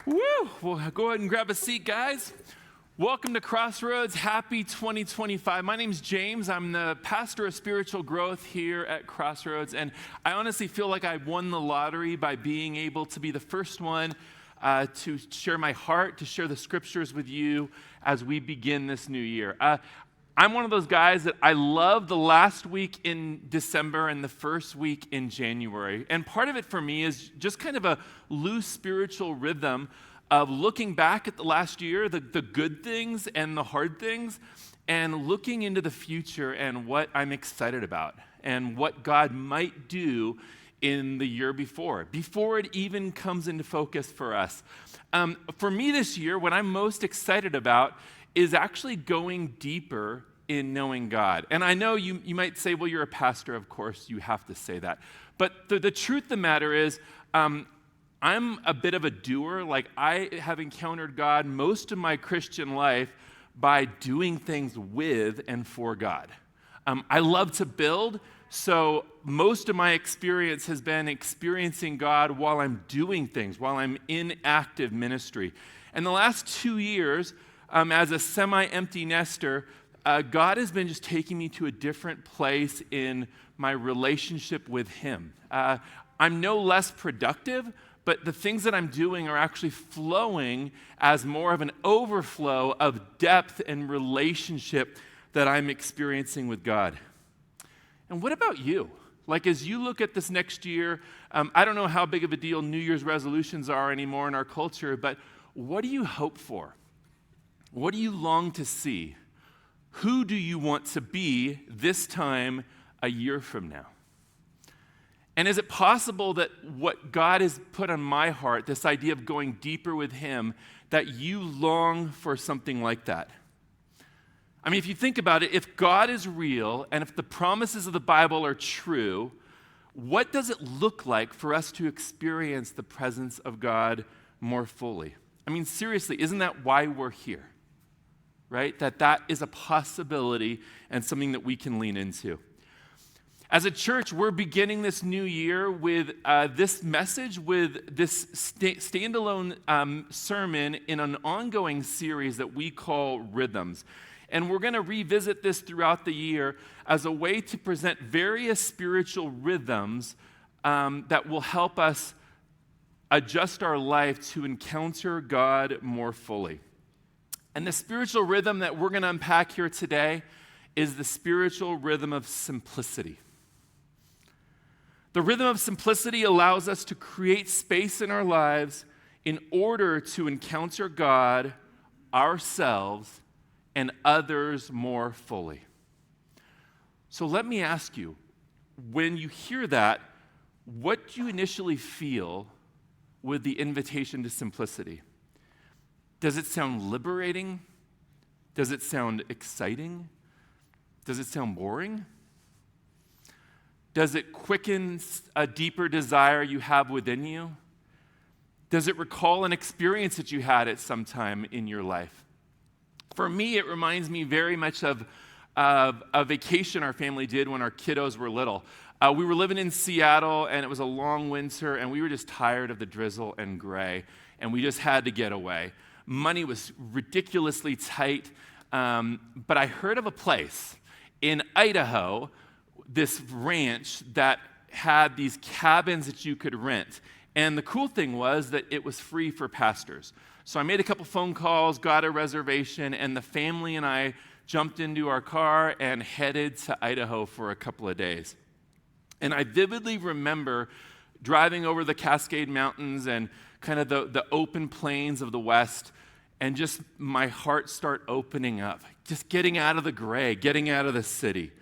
Woo! Well, go ahead and grab a seat, guys. Welcome to Crossroads. Happy 2025. My name's James. I'm the pastor of spiritual growth here at Crossroads, and I honestly feel like I won the lottery by being able to be the first one to share my heart, to share the scriptures with you as we begin this new year. I'm one of those guys that I love the last week in December and the first week in January. And part of it for me is just kind of a loose spiritual rhythm of looking back at the last year, the good things and the hard things, and looking into the future and what I'm excited about and what God might do in the year before it even comes into focus for us. For me this year, what I'm most excited about is actually going deeper in knowing God. And I know you might say, well, you're a pastor, of course, you have to say that. But the truth of the matter is, I'm a bit of a doer. Like, I have encountered God most of my Christian life by doing things with and for God. I love to build, so most of my experience has been experiencing God while I'm doing things, while I'm in active ministry. And the last 2 years, as a semi-empty nester, God has been just taking me to a different place in my relationship with Him. I'm no less productive, but the things that I'm doing are actually flowing as more of an overflow of depth and relationship that I'm experiencing with God. And what about you? Like, as you look at this next year, I don't know how big of a deal New Year's resolutions are anymore in our culture, but what do you hope for? What do you long to see? Who do you want to be this time a year from now? And is it possible that what God has put on my heart, this idea of going deeper with Him, that you long for something like that? I mean, if you think about it, if God is real and if the promises of the Bible are true, what does it look like for us to experience the presence of God more fully? I mean, seriously, isn't that why we're here? Right? That is a possibility and something that we can lean into. As a church, we're beginning this new year with this message, with this standalone sermon in an ongoing series that we call Rhythms. And we're going to revisit this throughout the year as a way to present various spiritual rhythms that will help us adjust our life to encounter God more fully. And the spiritual rhythm that we're going to unpack here today is the spiritual rhythm of simplicity. The rhythm of simplicity allows us to create space in our lives in order to encounter God, ourselves, and others more fully. So let me ask you, when you hear that, what do you initially feel with the invitation to simplicity? Does it sound liberating? Does it sound exciting? Does it sound boring? Does it quicken a deeper desire you have within you? Does it recall an experience that you had at some time in your life? For me, it reminds me very much of a vacation our family did when our kiddos were little. We were living in Seattle, and it was a long winter, and we were just tired of the drizzle and gray, and we just had to get away. Money was ridiculously tight, but I heard of a place in Idaho, this ranch that had these cabins that you could rent. And the cool thing was that it was free for pastors. So I made a couple phone calls, got a reservation, and the family and I jumped into our car and headed to Idaho for a couple of days. And I vividly remember driving over the Cascade Mountains and kind of the open plains of the West, and just my heart start opening up, just getting out of the gray, getting out of the city.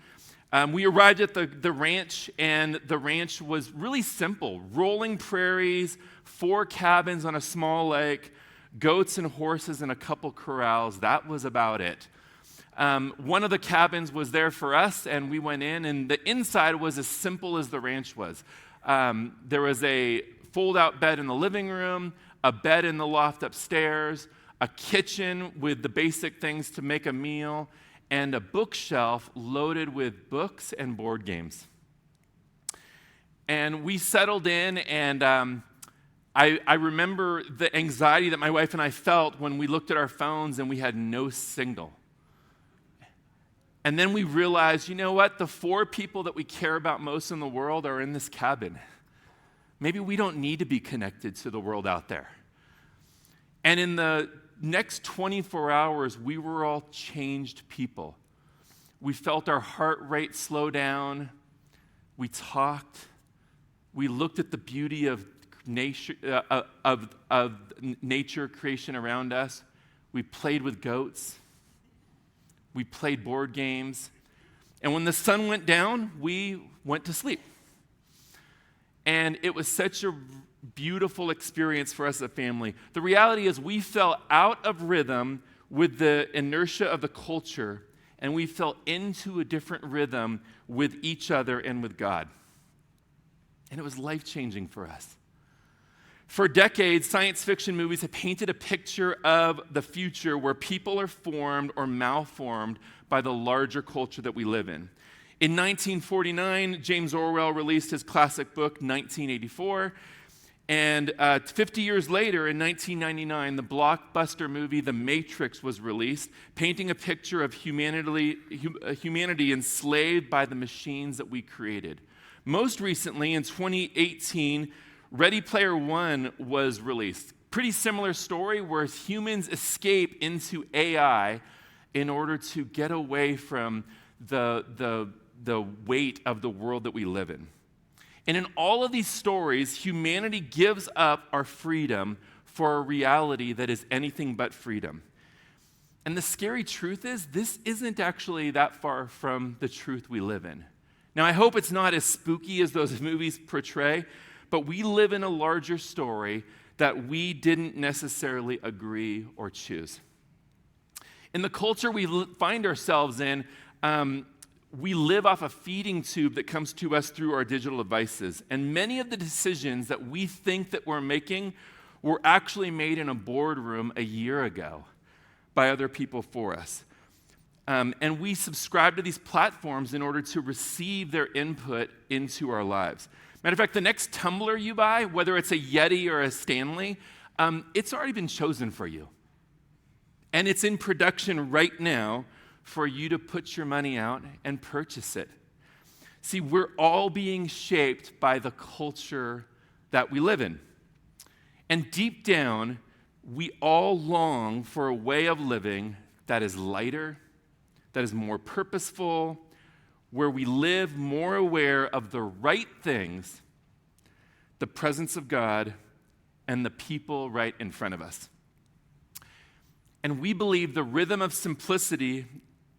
We arrived at the ranch, and the ranch was really simple. Rolling prairies, 4 cabins on a small lake, goats and horses and a couple corrals. That was about it. One of the cabins was there for us, and we went in, and the inside was as simple as the ranch was. There was a fold-out bed in the living room, a bed in the loft upstairs, a kitchen with the basic things to make a meal, and a bookshelf loaded with books and board games. And we settled in, and I remember the anxiety that my wife and I felt when we looked at our phones and we had no signal. And then we realized, you know what? The 4 people that we care about most in the world are in this cabin. Maybe we don't need to be connected to the world out there. And in the next 24 hours, we were all changed people. We felt our heart rate slow down. We talked. We looked at the beauty of nature creation around us. We played with goats. We played board games. And when the sun went down, we went to sleep. And it was such a beautiful experience for us as a family. The reality is we fell out of rhythm with the inertia of the culture, and we fell into a different rhythm with each other and with God. And it was life-changing for us. For decades, science fiction movies have painted a picture of the future where people are formed or malformed by the larger culture that we live in. In 1949, James Orwell released his classic book, 1984. And 50 years later, in 1999, the blockbuster movie The Matrix was released, painting a picture of humanity enslaved by the machines that we created. Most recently, in 2018, Ready Player One was released. Pretty similar story where humans escape into AI in order to get away from the weight of the world that we live in. And in all of these stories, humanity gives up our freedom for a reality that is anything but freedom. And the scary truth is, this isn't actually that far from the truth we live in. Now, I hope it's not as spooky as those movies portray, but we live in a larger story that we didn't necessarily agree or choose. In the culture we find ourselves in, we live off a feeding tube that comes to us through our digital devices. And many of the decisions that we think that we're making were actually made in a boardroom a year ago by other people for us. And we subscribe to these platforms in order to receive their input into our lives. Matter of fact, the next tumbler you buy, whether it's a Yeti or a Stanley, it's already been chosen for you. And it's in production right now for you to put your money out and purchase it. See, we're all being shaped by the culture that we live in. And deep down, we all long for a way of living that is lighter, that is more purposeful, where we live more aware of the right things, the presence of God, and the people right in front of us. And we believe the rhythm of simplicity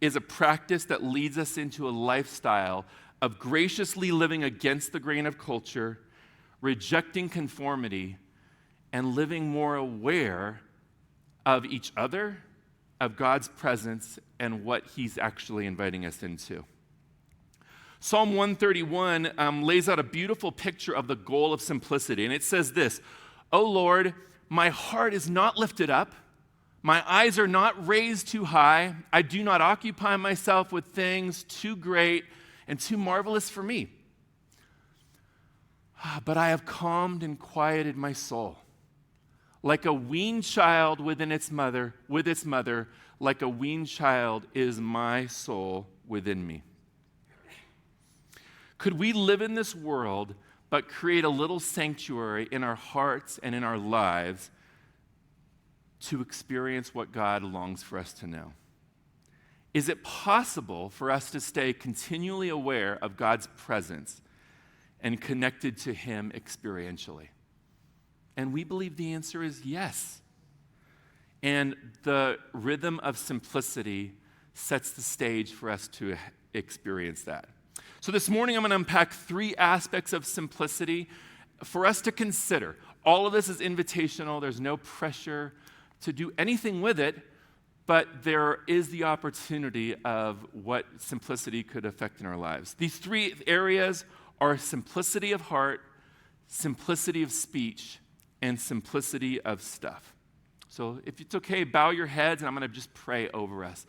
is a practice that leads us into a lifestyle of graciously living against the grain of culture, rejecting conformity, and living more aware of each other, of God's presence, and what He's actually inviting us into. Psalm 131 lays out a beautiful picture of the goal of simplicity, and it says this: "O Lord, my heart is not lifted up, my eyes are not raised too high. I do not occupy myself with things too great and too marvelous for me. But I have calmed and quieted my soul. Like a weaned child with its mother, like a weaned child is my soul within me." Could we live in this world but create a little sanctuary in our hearts and in our lives to experience what God longs for us to know? Is it possible for us to stay continually aware of God's presence and connected to Him experientially? And we believe the answer is yes. And the rhythm of simplicity sets the stage for us to experience that. So this morning I'm going to unpack 3 aspects of simplicity for us to consider. All of this is invitational. There's no pressure to do anything with it, but there is the opportunity of what simplicity could affect in our lives. These 3 areas are simplicity of heart, simplicity of speech, and simplicity of stuff. So if it's okay, bow your heads, and I'm going to just pray over us.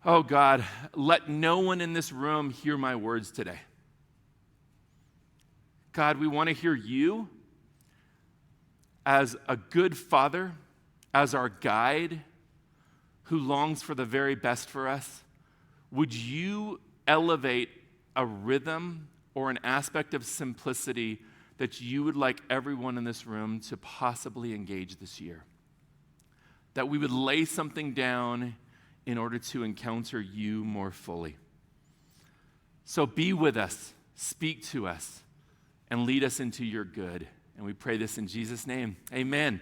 Oh God, let no one in this room hear my words today. God, we want to hear you. as a good father, as our guide who longs for the very best for us, would you elevate a rhythm or an aspect of simplicity that you would like everyone in this room to possibly engage this year? That we would lay something down in order to encounter you more fully. So be with us, speak to us, and lead us into your good. And we pray this in Jesus' name. Amen.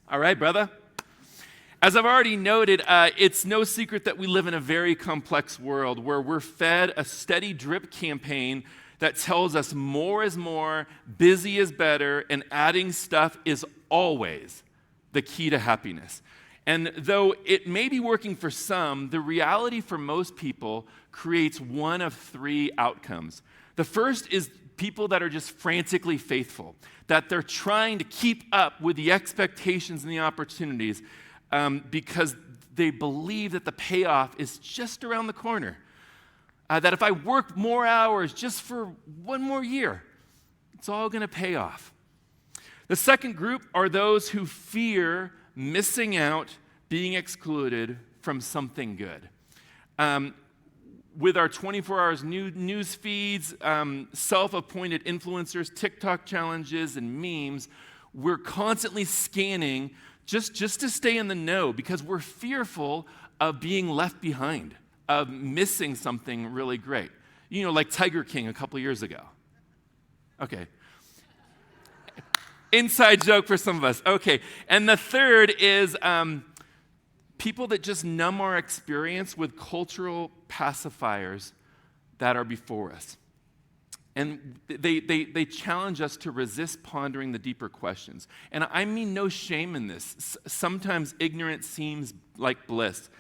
All right, brother. As I've already noted, it's no secret that we live in a very complex world where we're fed a steady drip campaign that tells us more is more, busy is better, and adding stuff is always the key to happiness. And though it may be working for some, the reality for most people creates one of three outcomes. The first is people that are just frantically faithful, that they're trying to keep up with the expectations and the opportunities because they believe that the payoff is just around the corner. That if I work more hours just for one more year, it's all going to pay off. The second group are those who fear missing out, being excluded from something good. With our 24 hours news feeds, self-appointed influencers, TikTok challenges, and memes, we're constantly scanning just to stay in the know because we're fearful of being left behind, of missing something really great. You know, like Tiger King a couple years ago. Okay. Inside joke for some of us. Okay. And the third is people that just numb our experience with cultural pacifiers that are before us. And they challenge us to resist pondering the deeper questions. And I mean no shame in this. Sometimes ignorance seems like bliss.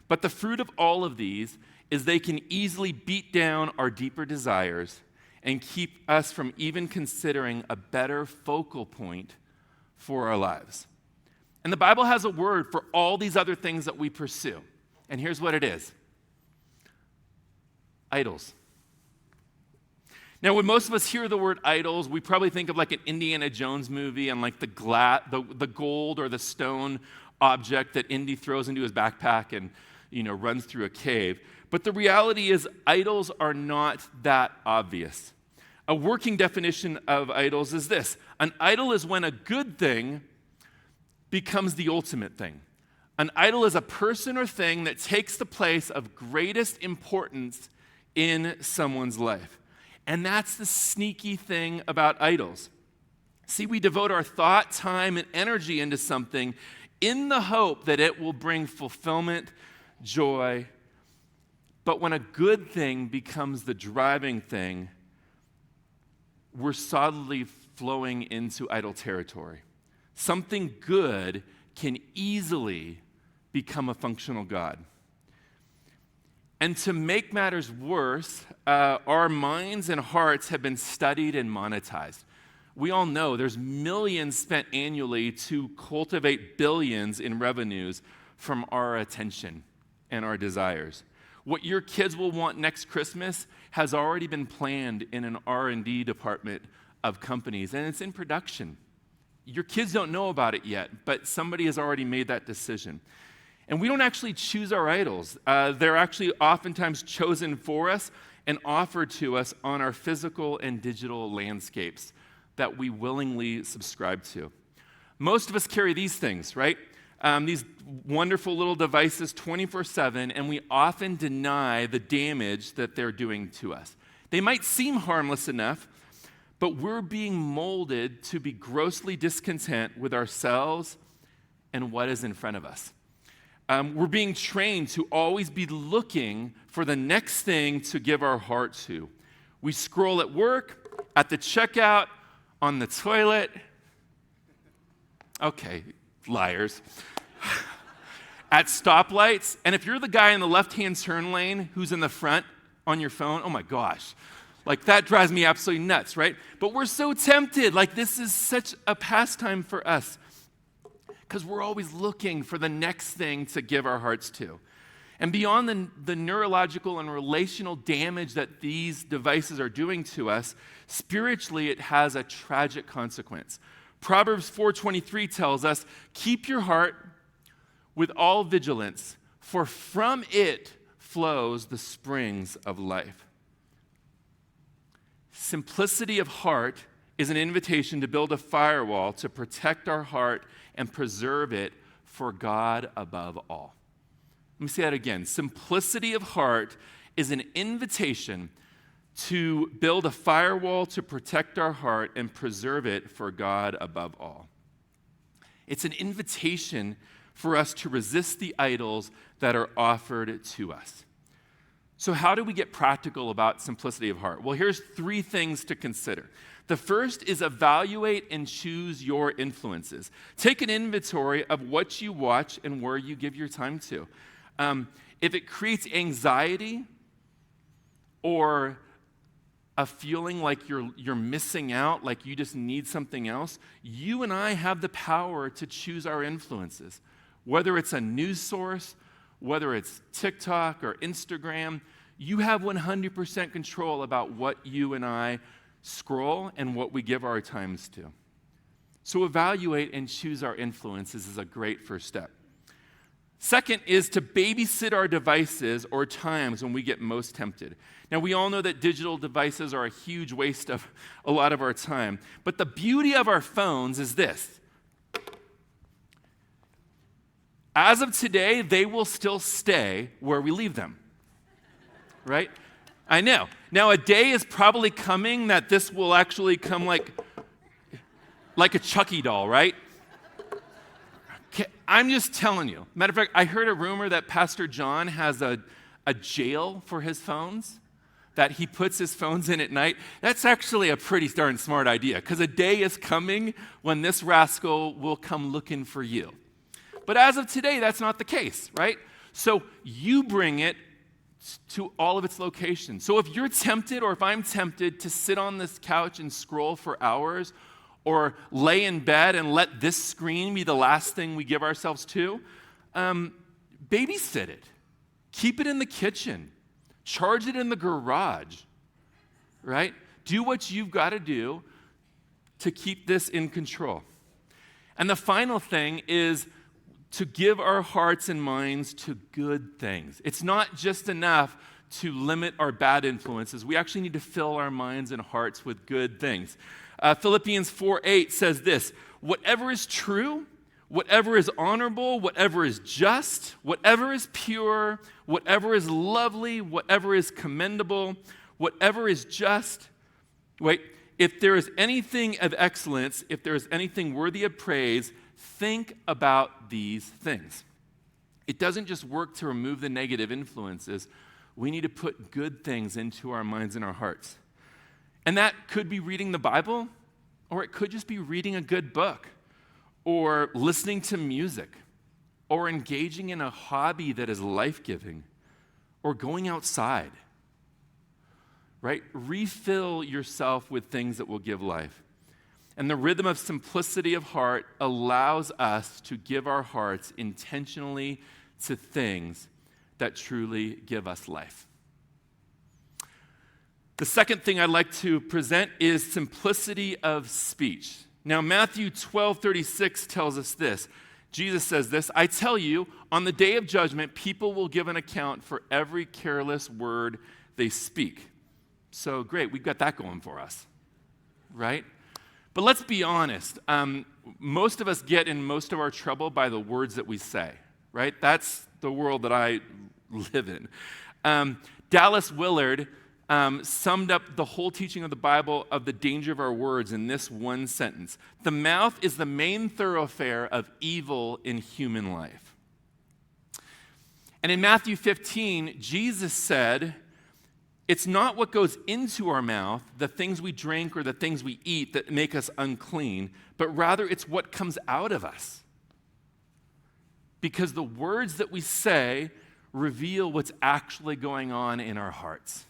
But the fruit of all of these is they can easily beat down our deeper desires and keep us from even considering a better focal point for our lives. And the Bible has a word for all these other things that we pursue. And here's what it is: idols. Now, when most of us hear the word idols, we probably think of like an Indiana Jones movie and like the gold or the stone object that Indy throws into his backpack and, runs through a cave. But the reality is idols are not that obvious. A working definition of idols is this: an idol is when a good thing becomes the ultimate thing. An idol is a person or thing that takes the place of greatest importance in someone's life. And that's the sneaky thing about idols. See, we devote our thought, time, and energy into something in the hope that it will bring fulfillment, joy. But when a good thing becomes the driving thing, we're solidly flowing into idol territory. Something good can easily become a functional God. And to make matters worse, our minds and hearts have been studied and monetized. We all know there's millions spent annually to cultivate billions in revenues from our attention and our desires. What your kids will want next Christmas has already been planned in an R&D department of companies, and it's in production. Your kids don't know about it yet, but somebody has already made that decision. And we don't actually choose our idols. They're actually oftentimes chosen for us and offered to us on our physical and digital landscapes that we willingly subscribe to. Most of us carry these things, right? These wonderful little devices 24/7, and we often deny the damage that they're doing to us. They might seem harmless enough, but we're being molded to be grossly discontent with ourselves and what is in front of us. We're being trained to always be looking for the next thing to give our heart to. We scroll at work, at the checkout, on the toilet. Okay, liars. At stoplights. And if you're the guy in the left-hand turn lane who's in the front on your phone, oh my gosh. Like, that drives me absolutely nuts, right? But we're so tempted. Like, this is such a pastime for us, because we're always looking for the next thing to give our hearts to. And beyond the neurological and relational damage that these devices are doing to us, spiritually it has a tragic consequence. Proverbs 4:23 tells us, keep your heart with all vigilance, for from it flows the springs of life. Simplicity of heart is an invitation to build a firewall to protect our heart and preserve it for God above all. Let me say that again. Simplicity of heart is an invitation to build a firewall to protect our heart and preserve it for God above all. It's an invitation for us to resist the idols that are offered to us. So how do we get practical about simplicity of heart? Well, here's 3 things to consider. The first is evaluate and choose your influences. Take an inventory of what you watch and where you give your time to. If it creates anxiety or a feeling like you're missing out, like you just need something else, you and I have the power to choose our influences. Whether it's a news source, whether it's TikTok or Instagram, you have 100% control about what you and I scroll and what we give our times to. So evaluate and choose our influences is a great first step. Second is to babysit our devices or times when we get most tempted. Now, we all know that digital devices are a huge waste of a lot of our time, but the beauty of our phones is this. As of today, they will still stay where we leave them, right? I know. Now, a day is probably coming that this will actually come like a Chucky doll, right? I'm just telling you. Matter of fact, I heard a rumor that Pastor John has a jail for his phones, that he puts his phones in at night. That's actually a pretty darn smart idea, because a day is coming when this rascal will come looking for you. But as of today, that's not the case, right? So you bring it to all of its locations. So if you're tempted, or if I'm tempted to sit on this couch and scroll for hours, or lay in bed and let this screen be the last thing we give ourselves to, babysit it. Keep it in the kitchen. Charge it in the garage, right? Do what you've got to do to keep this in control. And the final thing is to give our hearts and minds to good things. It's not just enough to limit our bad influences. We actually need to fill our minds and hearts with good things. Philippians 4:8 says this, whatever is true, whatever is honorable, whatever is just, whatever is pure, whatever is lovely, whatever is commendable, whatever is just, if there is anything of excellence, if there is anything worthy of praise, think about these things. It doesn't just work to remove the negative influences. We need to put good things into our minds and our hearts. And that could be reading the Bible, or it could just be reading a good book, or listening to music, or engaging in a hobby that is life-giving, or going outside, right? Refill yourself with things that will give life. And the rhythm of simplicity of heart allows us to give our hearts intentionally to things that truly give us life. The second thing I'd like to present is simplicity of speech. Now, Matthew 12:36 tells us this. Jesus says this, I tell you, on the day of judgment, people will give an account for every careless word they speak. So great, we've got that going for us, right? But let's be honest. Most of us get in most of our trouble by the words that we say, right? That's the world that I live in. Dallas Willard summed up the whole teaching of the Bible of the danger of our words in this one sentence. The mouth is the main thoroughfare of evil in human life. And in Matthew 15, Jesus said, it's not what goes into our mouth, the things we drink or the things we eat that make us unclean, but rather it's what comes out of us. Because the words that we say reveal what's actually going on in our hearts.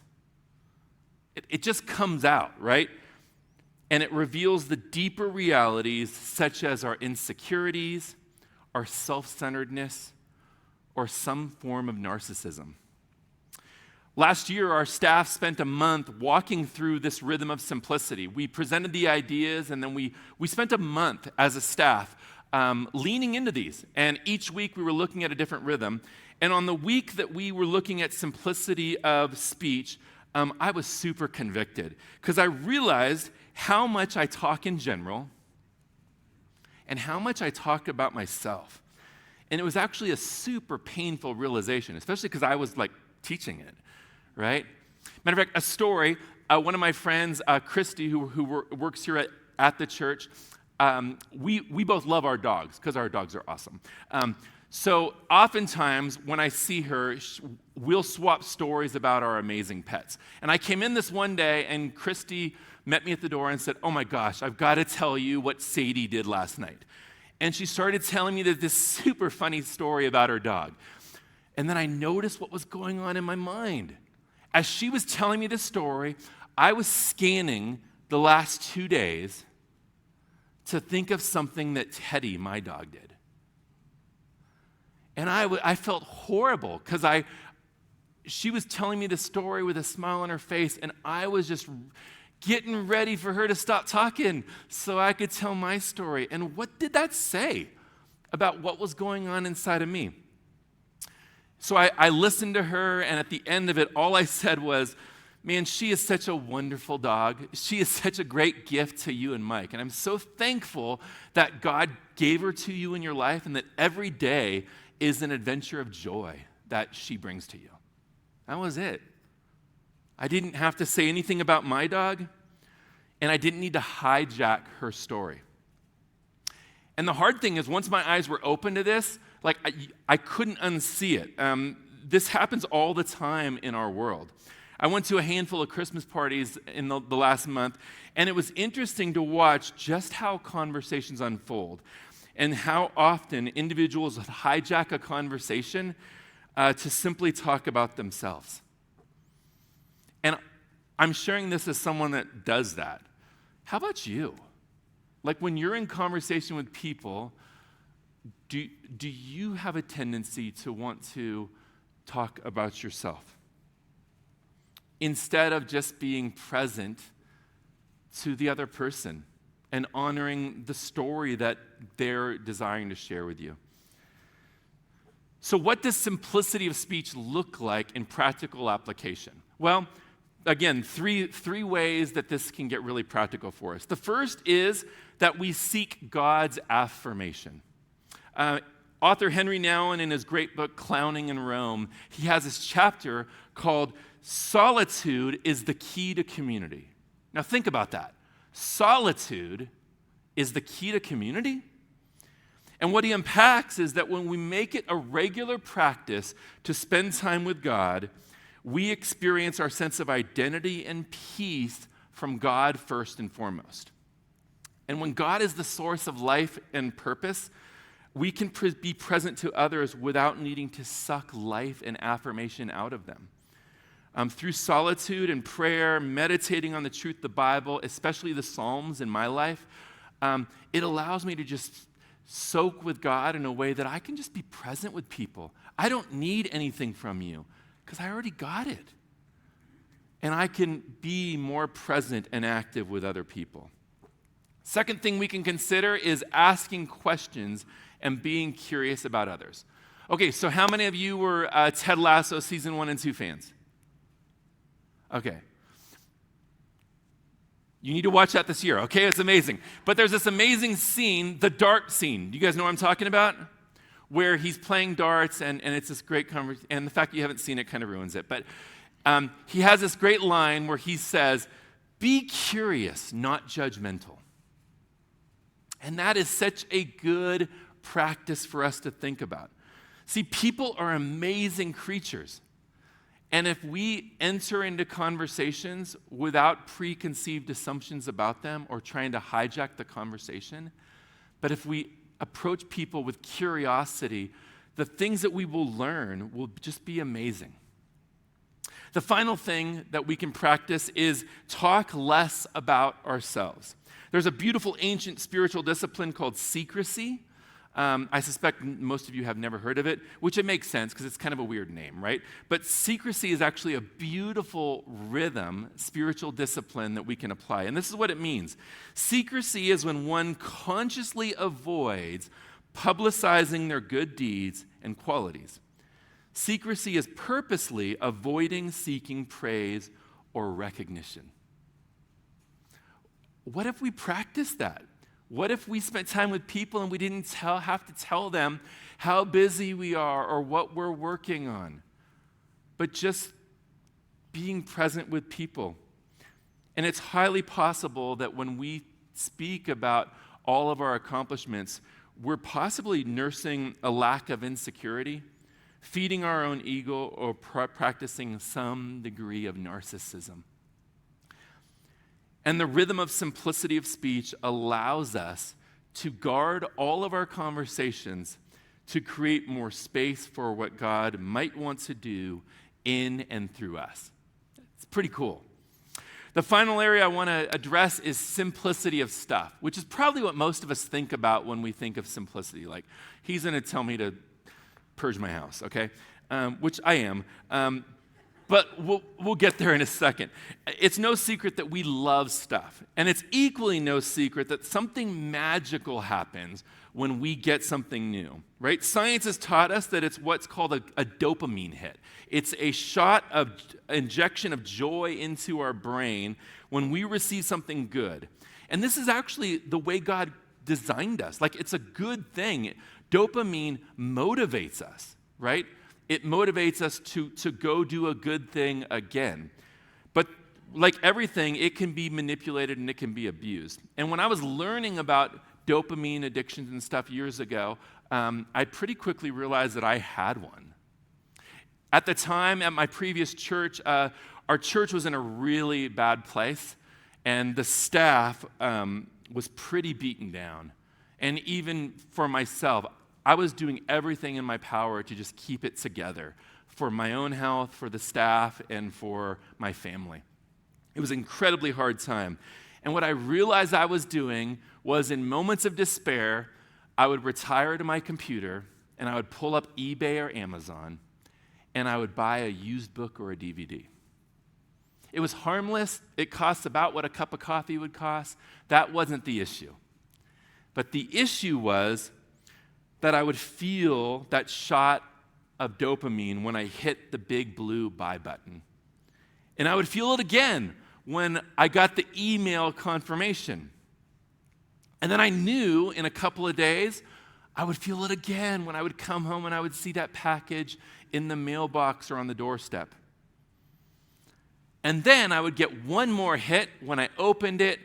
It just comes out, right? And it reveals the deeper realities such as our insecurities, our self-centeredness, or some form of narcissism. Last year, our staff spent a month walking through this rhythm of simplicity. We presented the ideas, and then we spent a month as a staff leaning into these. And each week, we were looking at a different rhythm. And on the week that we were looking at simplicity of speech, I was super convicted because I realized how much I talk in general and how much I talk about myself. And it was actually a super painful realization, especially because I was like teaching it, right? Matter of fact, a story, one of my friends, Christy, who works here at the church, we both love our dogs because our dogs are awesome. So oftentimes when I see her, we'll swap stories about our amazing pets. And I came in this one day and Christy met me at the door and said, "Oh my gosh, I've got to tell you what Sadie did last night." And she started telling me this super funny story about her dog. And then I noticed what was going on in my mind. As she was telling me the story, I was scanning the last 2 days to think of something that Teddy, my dog, did. And I felt horrible because she was telling me the story with a smile on her face, and I was just getting ready for her to stop talking so I could tell my story. And what did that say about what was going on inside of me? So I listened to her, and at the end of it, all I said was, "Man, she is such a wonderful dog. She is such a great gift to you and Mike. And I'm so thankful that God gave her to you in your life and that every day is an adventure of joy that she brings to you." That was it. I didn't have to say anything about my dog, and I didn't need to hijack her story. And the hard thing is, once my eyes were open to this, like I couldn't unsee it. This happens all the time in our world. I went to a handful of Christmas parties in the last month, and it was interesting to watch just how conversations unfold and how often individuals hijack a conversation to simply talk about themselves. And I'm sharing this as someone that does that. How about you? Like when you're in conversation with people, do you have a tendency to want to talk about yourself instead of just being present to the other person and honoring the story that they're desiring to share with you? So what does simplicity of speech look like in practical application? Well, again, three ways that this can get really practical for us. The first is that we seek God's affirmation. Author Henry Nouwen, in his great book, Clowning in Rome, he has this chapter called Solitude is the Key to Community. Now think about that. Solitude is the key to community? And what he unpacks is that when we make it a regular practice to spend time with God, we experience our sense of identity and peace from God first and foremost. And when God is the source of life and purpose, we can be present to others without needing to suck life and affirmation out of them. Through solitude and prayer, meditating on the truth of the Bible, especially the Psalms in my life, it allows me to just soak with God in a way that I can just be present with people. I don't need anything from you because I already got it. And I can be more present and active with other people. Second thing we can consider is asking questions and being curious about others. Okay, so how many of you were Ted Lasso season 1 and 2 fans? Okay. You need to watch that this year, okay? It's amazing. But there's this amazing scene, the dart scene. Do you guys know what I'm talking about? Where he's playing darts, and it's this great conversation. And the fact that you haven't seen it kind of ruins it. But he has this great line where he says, "Be curious, not judgmental." And that is such a good practice for us to think about. See, people are amazing creatures. And if we enter into conversations without preconceived assumptions about them or trying to hijack the conversation, but if we approach people with curiosity, the things that we will learn will just be amazing. The final thing that we can practice is talk less about ourselves. There's a beautiful ancient spiritual discipline called secrecy. I suspect most of you have never heard of it, which it makes sense because it's kind of a weird name, right? But secrecy is actually a beautiful rhythm, spiritual discipline that we can apply. And this is what it means. Secrecy is when one consciously avoids publicizing their good deeds and qualities. Secrecy is purposely avoiding seeking praise or recognition. What if we practiced that? What if we spent time with people and we didn't have to tell them how busy we are or what we're working on, but just being present with people? And it's highly possible that when we speak about all of our accomplishments, we're possibly nursing a lack of insecurity, feeding our own ego, or practicing some degree of narcissism. And the rhythm of simplicity of speech allows us to guard all of our conversations to create more space for what God might want to do in and through us. It's pretty cool. The final area I want to address is simplicity of stuff, which is probably what most of us think about when we think of simplicity. Like, he's going to tell me to purge my house, okay? Which I am. But we'll get there in a second. It's no secret that we love stuff. And it's equally no secret that something magical happens when we get something new, right? Science has taught us that it's what's called a dopamine hit. It's a shot of injection of joy into our brain when we receive something good. And this is actually the way God designed us. Like, it's a good thing. Dopamine motivates us, right? It motivates us to go do a good thing again. But like everything, it can be manipulated and it can be abused. And when I was learning about dopamine addictions and stuff years ago, I pretty quickly realized that I had one. At the time, at my previous church, our church was in a really bad place, and the staff was pretty beaten down. And even for myself, I was doing everything in my power to just keep it together for my own health, for the staff, and for my family. It was an incredibly hard time. And what I realized I was doing was, in moments of despair, I would retire to my computer and I would pull up eBay or Amazon and I would buy a used book or a DVD. It was harmless. It cost about what a cup of coffee would cost. That wasn't the issue. But the issue was that I would feel that shot of dopamine when I hit the big blue buy button. And I would feel it again when I got the email confirmation. And then I knew in a couple of days, I would feel it again when I would come home and I would see that package in the mailbox or on the doorstep. And then I would get one more hit when I opened it,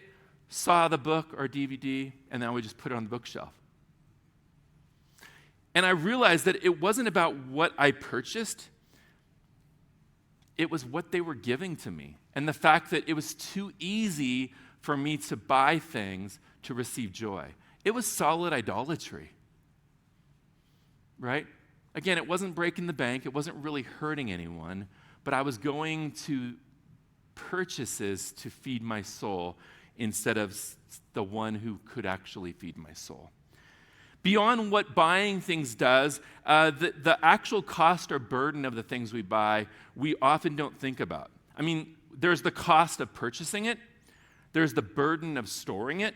saw the book or DVD, and then I would just put it on the bookshelf. And I realized that it wasn't about what I purchased. It was what they were giving to me. And the fact that it was too easy for me to buy things to receive joy. It was solid idolatry. Right? Again, it wasn't breaking the bank. It wasn't really hurting anyone. But I was going to purchases to feed my soul instead of the one who could actually feed my soul. Beyond what buying things does, the actual cost or burden of the things we buy, we often don't think about. I mean, there's the cost of purchasing it. There's the burden of storing it.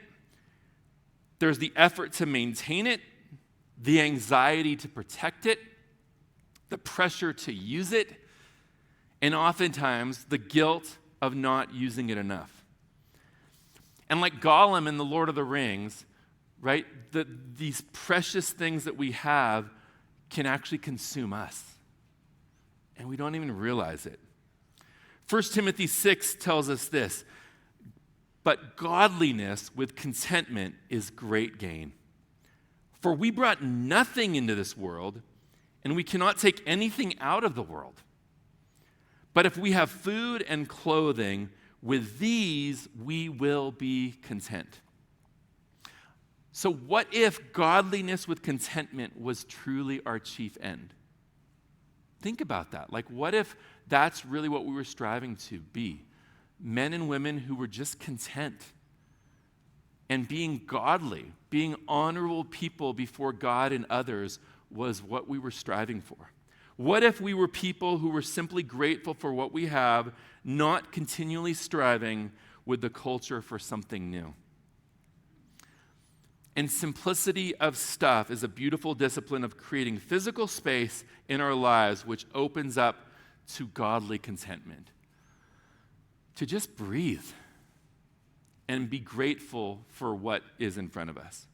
There's the effort to maintain it, the anxiety to protect it, the pressure to use it, and oftentimes the guilt of not using it enough. And like Gollum in The Lord of the Rings, right? These precious things that we have can actually consume us. And we don't even realize it. 1 Timothy 6 tells us this, but godliness with contentment is great gain. For we brought nothing into this world, and we cannot take anything out of the world. But if we have food and clothing, with these we will be content. So what if godliness with contentment was truly our chief end? Think about that. Like, what if that's really what we were striving to be? Men and women who were just content and being godly, being honorable people before God and others was what we were striving for? What if we were people who were simply grateful for what we have, not continually striving with the culture for something new? And simplicity of stuff is a beautiful discipline of creating physical space in our lives, which opens up to godly contentment. To just breathe and be grateful for what is in front of us.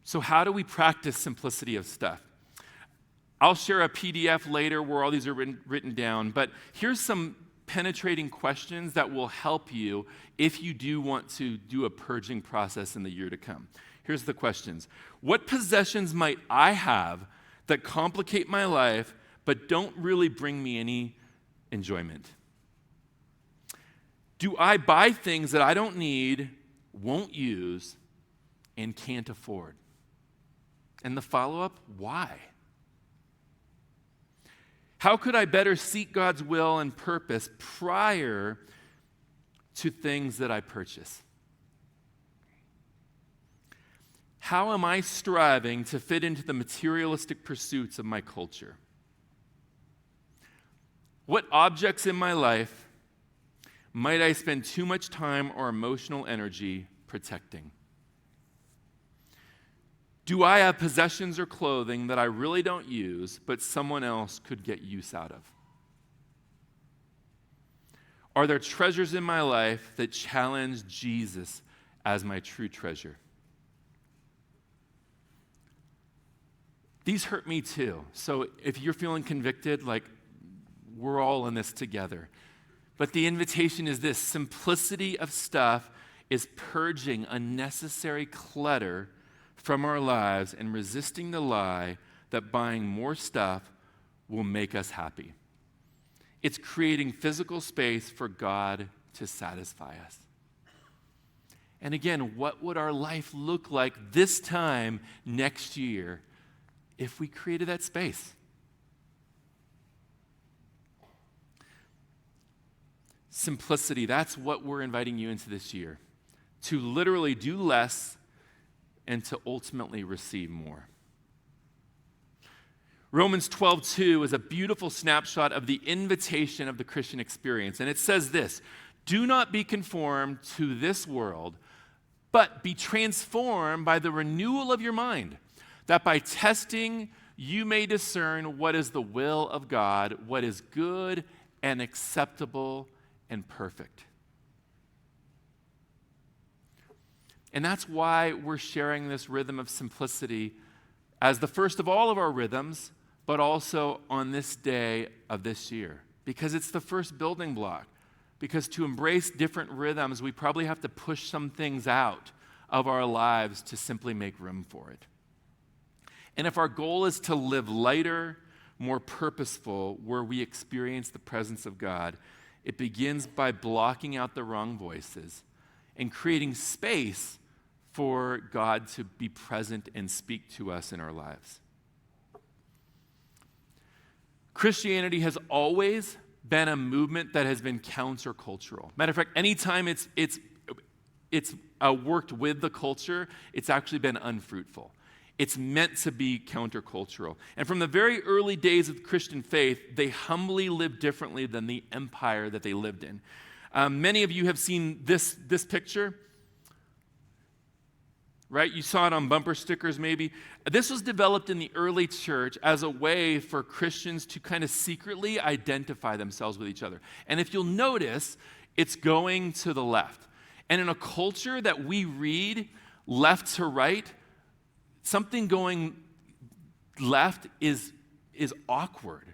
So how do we practice simplicity of stuff? I'll share a PDF later where all these are written down, but here's some penetrating questions that will help you if you do want to do a purging process in the year to come. Here's the questions. What possessions might I have that complicate my life but don't really bring me any enjoyment? Do I buy things that I don't need, won't use, and can't afford? And the follow-up, why? How could I better seek God's will and purpose prior to things that I purchase? How am I striving to fit into the materialistic pursuits of my culture? What objects in my life might I spend too much time or emotional energy protecting? Do I have possessions or clothing that I really don't use, but someone else could get use out of? Are there treasures in my life that challenge Jesus as my true treasure? These hurt me too. So if you're feeling convicted, like we're all in this together. But the invitation is this: simplicity of stuff is purging unnecessary clutter from our lives and resisting the lie that buying more stuff will make us happy. It's creating physical space for God to satisfy us. And again, what would our life look like this time next year if we created that space? Simplicity, that's what we're inviting you into this year. To literally do less and to ultimately receive more. Romans 12:2 is a beautiful snapshot of the invitation of the Christian experience. And it says this: do not be conformed to this world, but be transformed by the renewal of your mind, that by testing you may discern what is the will of God, what is good and acceptable and perfect. And that's why we're sharing this rhythm of simplicity as the first of all of our rhythms, but also on this day of this year. Because it's the first building block. Because to embrace different rhythms, we probably have to push some things out of our lives to simply make room for it. And if our goal is to live lighter, more purposeful, where we experience the presence of God, it begins by blocking out the wrong voices and creating space for God to be present and speak to us in our lives. Christianity has always been a movement that has been countercultural. Matter of fact, anytime it's worked with the culture, it's actually been unfruitful. It's meant to be countercultural. And from the very early days of Christian faith, they humbly lived differently than the empire that they lived in. Many of you have seen this picture, right? You saw it on bumper stickers maybe. This was developed in the early church as a way for Christians to kind of secretly identify themselves with each other. And if you'll notice, it's going to the left. And in a culture that we read left to right, something going left is awkward.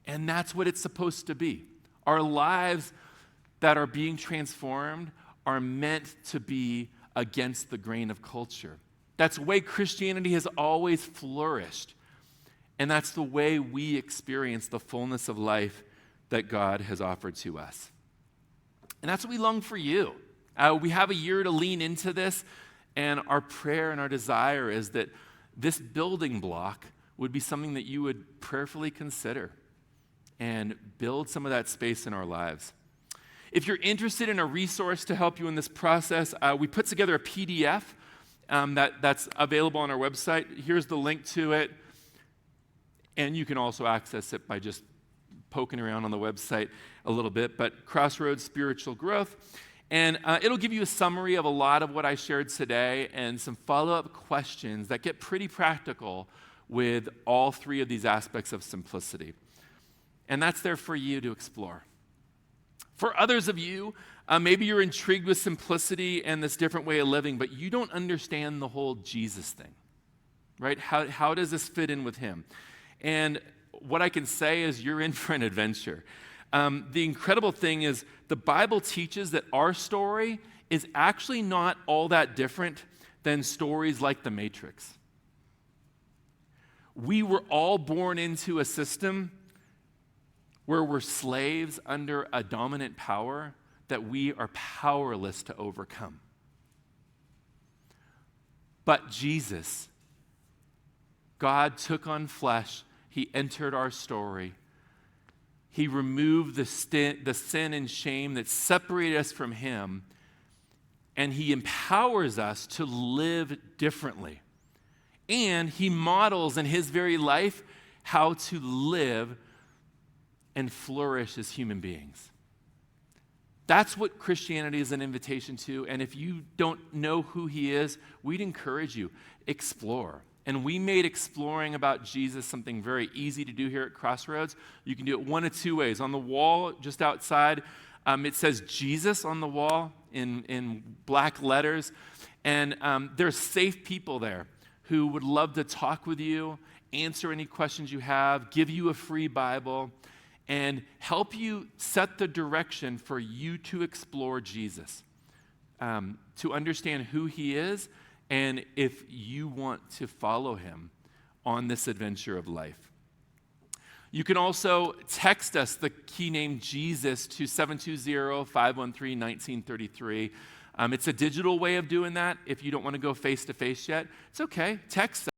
And that's what it's supposed to be. Our lives that are being transformed are meant to be against the grain of culture. That's the way Christianity has always flourished. And that's the way we experience the fullness of life that God has offered to us. And that's what we long for you. We have a year to lean into this, and our prayer and our desire is that this building block would be something that you would prayerfully consider and build some of that space in our lives. If you're interested in a resource to help you in this process, we put together a PDF that's available on our website. Here's the link to it. And you can also access it by just poking around on the website a little bit. But Crossroads Spiritual Growth. And it'll give you a summary of a lot of what I shared today and some follow-up questions that get pretty practical with all three of these aspects of simplicity. And that's there for you to explore. For others of you, maybe you're intrigued with simplicity and this different way of living, but you don't understand the whole Jesus thing, right? How does this fit in with him? And what I can say is you're in for an adventure. The incredible thing is the Bible teaches that our story is actually not all that different than stories like The Matrix. We were all born into a system where we're slaves under a dominant power that we are powerless to overcome. But Jesus, God took on flesh. He entered our story. He removed the sin and shame that separated us from him, and he empowers us to live differently. And he models in his very life how to live and flourish as human beings. That's what Christianity is an invitation to. And if you don't know who he is, we'd encourage you, explore. And we made exploring about Jesus something very easy to do here at Crossroads. You can do it one of two ways. On the wall just outside, it says Jesus on the wall in black letters. And there's safe people there who would love to talk with you, answer any questions you have, give you a free Bible, and help you set the direction for you to explore Jesus, to understand who he is, and if you want to follow him on this adventure of life. You can also text us the key name Jesus to 720-513-1933. It's a digital way of doing that. If you don't want to go face-to-face yet, it's okay. Text us.